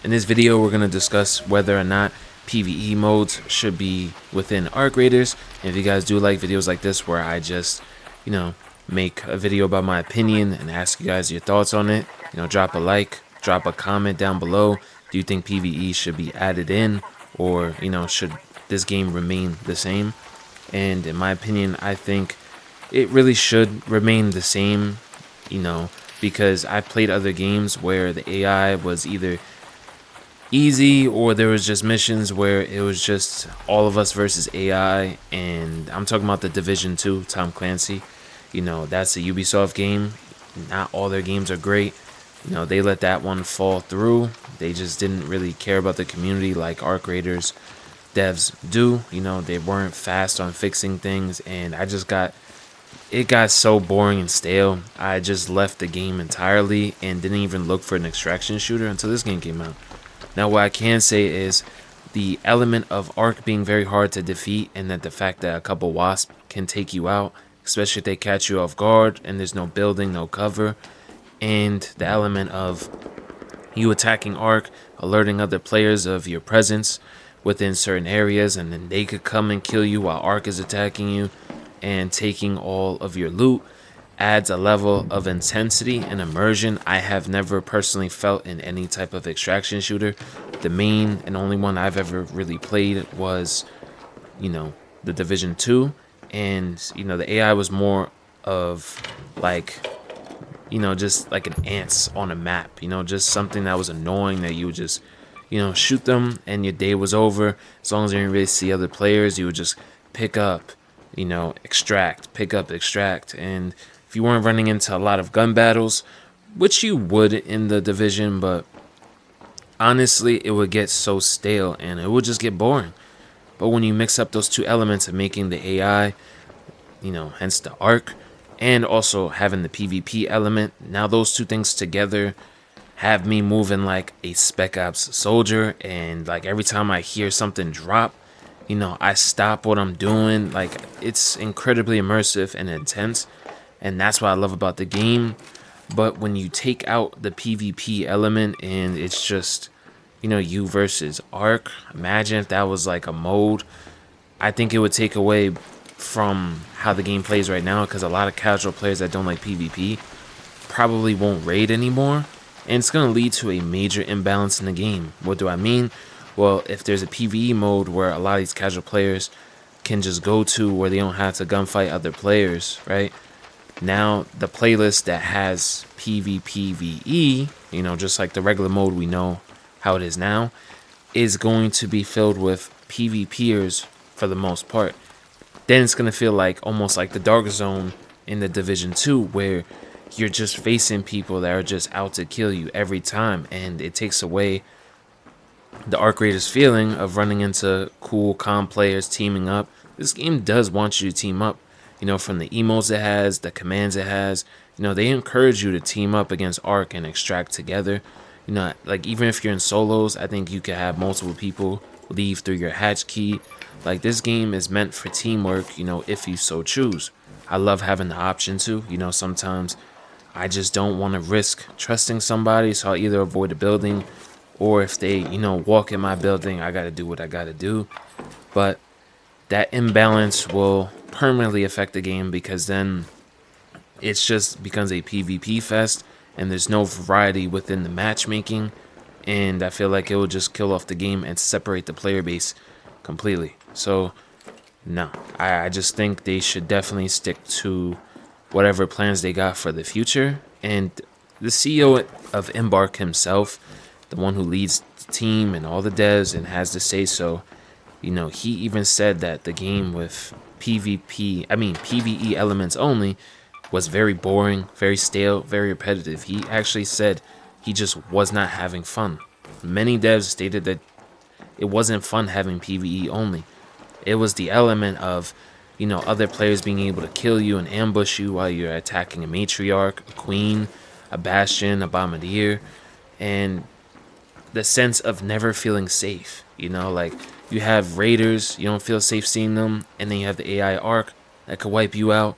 In this video, we're going to discuss whether or not PvE modes should be within Arc Raiders. And if you guys do like videos like this where I just, make a video about my opinion and ask you guys your thoughts on it, drop a like, drop a comment down below. Do you think PvE should be added in, or, should this game remain the same? And in my opinion, I think it really should remain the same, because I played other games where the AI was either easy or there was just missions where it was just all of us versus AI. And I'm talking about the Division 2, Tom Clancy. That's a Ubisoft game. Not all their games are great. They let that one fall through. They just didn't really care about the community like Arc Raiders devs do. They weren't fast on fixing things, and it got so boring and stale. I just left the game entirely and didn't even look for an extraction shooter until this game came out. Now, what I can say is the element of Arc being very hard to defeat, and that the fact that a couple wasps can take you out, especially if they catch you off guard and there's no building, no cover, and the element of you attacking Arc, alerting other players of your presence within certain areas, and then they could come and kill you while Arc is attacking you and taking all of your loot, adds a level of intensity and immersion I have never personally felt in any type of extraction shooter. The main and only one I've ever really played was, the Division 2, and the AI was more of like, just like an ants on a map, just something that was annoying that you would just, shoot them and your day was over. As long as you didn't really see other players, you would just pick up, extract, pick up, extract. And if you weren't running into a lot of gun battles, which you would in the Division, but honestly, it would get so stale and it would just get boring. But when you mix up those two elements of making the AI, hence the Arc, and also having the PvP element, now those two things together have me moving like a Spec Ops soldier. And like every time I hear something drop, I stop what I'm doing. Like, it's incredibly immersive and intense, and that's what I love about the game. But when you take out the PvP element and it's just, you versus Arc, imagine if that was like a mode. I think it would take away from how the game plays right now, because a lot of casual players that don't like PvP probably won't raid anymore, and it's going to lead to a major imbalance in the game. What do I mean? Well, if there's a PvE mode where a lot of these casual players can just go to where they don't have to gunfight other players, right? Now, the playlist that has PvPvE, just like the regular mode we know how it is now, is going to be filled with PvPers for the most part. Then it's going to feel like almost like the Dark Zone in the Division 2, where you're just facing people that are just out to kill you every time, and it takes away the Arc Raiders feeling of running into cool, calm players teaming up. This game does want you to team up, from the emotes it has, the commands it has. They encourage you to team up against Arc and extract together. Like, even if you're in solos, I think you could have multiple people leave through your hatch key. Like, this game is meant for teamwork, if you so choose. I love having the option to, sometimes I just don't want to risk trusting somebody, so I'll either avoid a building, or if they, walk in my building, I gotta do what I gotta do. But that imbalance will permanently affect the game, because then it's just becomes a PvP fest, and there's no variety within the matchmaking, and I feel like it will just kill off the game and separate the player base completely. So, no, I just think they should definitely stick to whatever plans they got for the future. And the CEO of Embark himself, the one who leads the team and all the devs and has to say so, he even said that the game with PvE elements only was very boring, very stale, very repetitive. He actually said he just was not having fun. Many devs stated that it wasn't fun having PvE only. It was the element of, other players being able to kill you and ambush you while you're attacking a matriarch, a queen, a bastion, a bombardier, and the sense of never feeling safe. Like, you have raiders, you don't feel safe seeing them, and then you have the AI Arc that could wipe you out,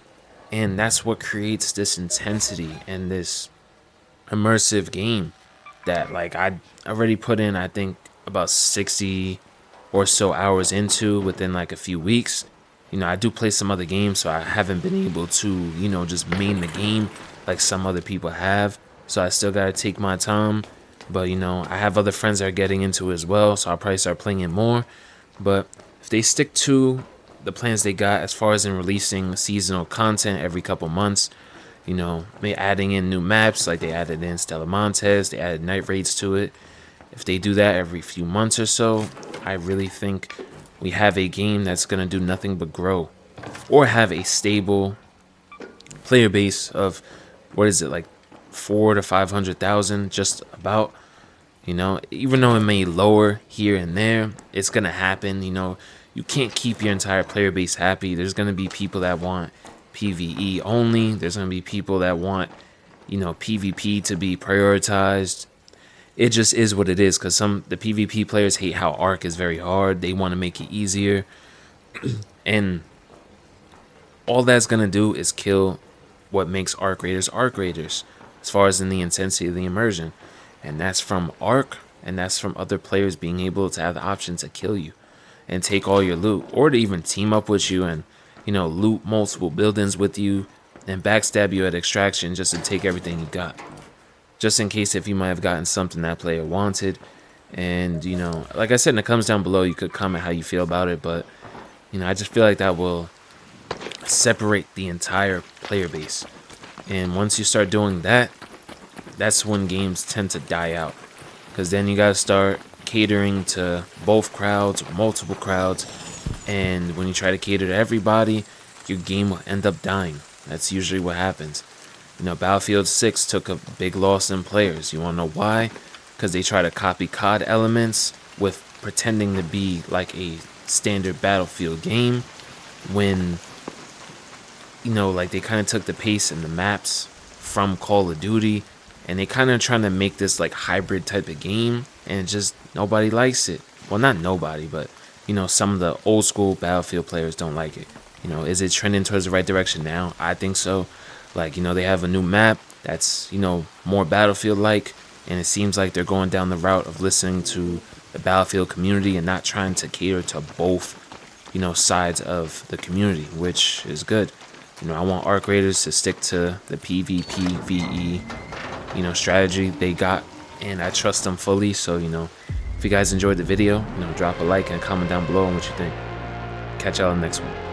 and that's what creates this intensity and this immersive game. that like I already put in, I think, about 60 or so hours into within like a few weeks. I do play some other games, so I haven't been able to, just main the game like some other people have. So I still gotta take my time. But I have other friends that are getting into it as well, so I'll probably start playing it more. But if they stick to the plans they got as far as in releasing seasonal content every couple months, maybe adding in new maps like they added in Stella Montez, they added night raids to it. If they do that every few months or so, I really think we have a game that's going to do nothing but grow, or have a stable player base of, what is it, like 4 to 500,000, just about. Even though it may lower here and there, it's going to happen. You can't keep your entire player base happy. There's going to be people that want PVE only. There's going to be people that want, PvP to be prioritized. It just is what it is, because the PvP players hate how Arc is very hard. They want to make it easier. And all that's going to do is kill what makes Arc Raiders Arc Raiders, as far as in the intensity of the immersion. And that's from Arc, and that's from other players being able to have the option to kill you and take all your loot, or to even team up with you and, loot multiple buildings with you and backstab you at extraction just to take everything you got. Just in case if you might have gotten something that player wanted. And, like I said in the comments down below, you could comment how you feel about it. But, I just feel like that will separate the entire player base. And once you start doing that, that's when games tend to die out. Because then you got to start catering to both crowds, or multiple crowds. And when you try to cater to everybody, your game will end up dying. That's usually what happens. Battlefield 6 took a big loss in players. You want to know why? Because they try to copy COD elements with pretending to be like a standard Battlefield game, when, like they kind of took the pace and the maps from Call of Duty, and they kind of trying to make this like hybrid type of game, and just nobody likes it. Well, not nobody, but, some of the old school Battlefield players don't like it. Is it trending towards the right direction now? I think so. Like, they have a new map that's, more Battlefield-like, and it seems like they're going down the route of listening to the Battlefield community and not trying to cater to both, sides of the community, which is good. I want Arc Raiders to stick to the PvPVE, strategy they got, and I trust them fully. So, if you guys enjoyed the video, drop a like and comment down below on what you think. Catch y'all in the next one.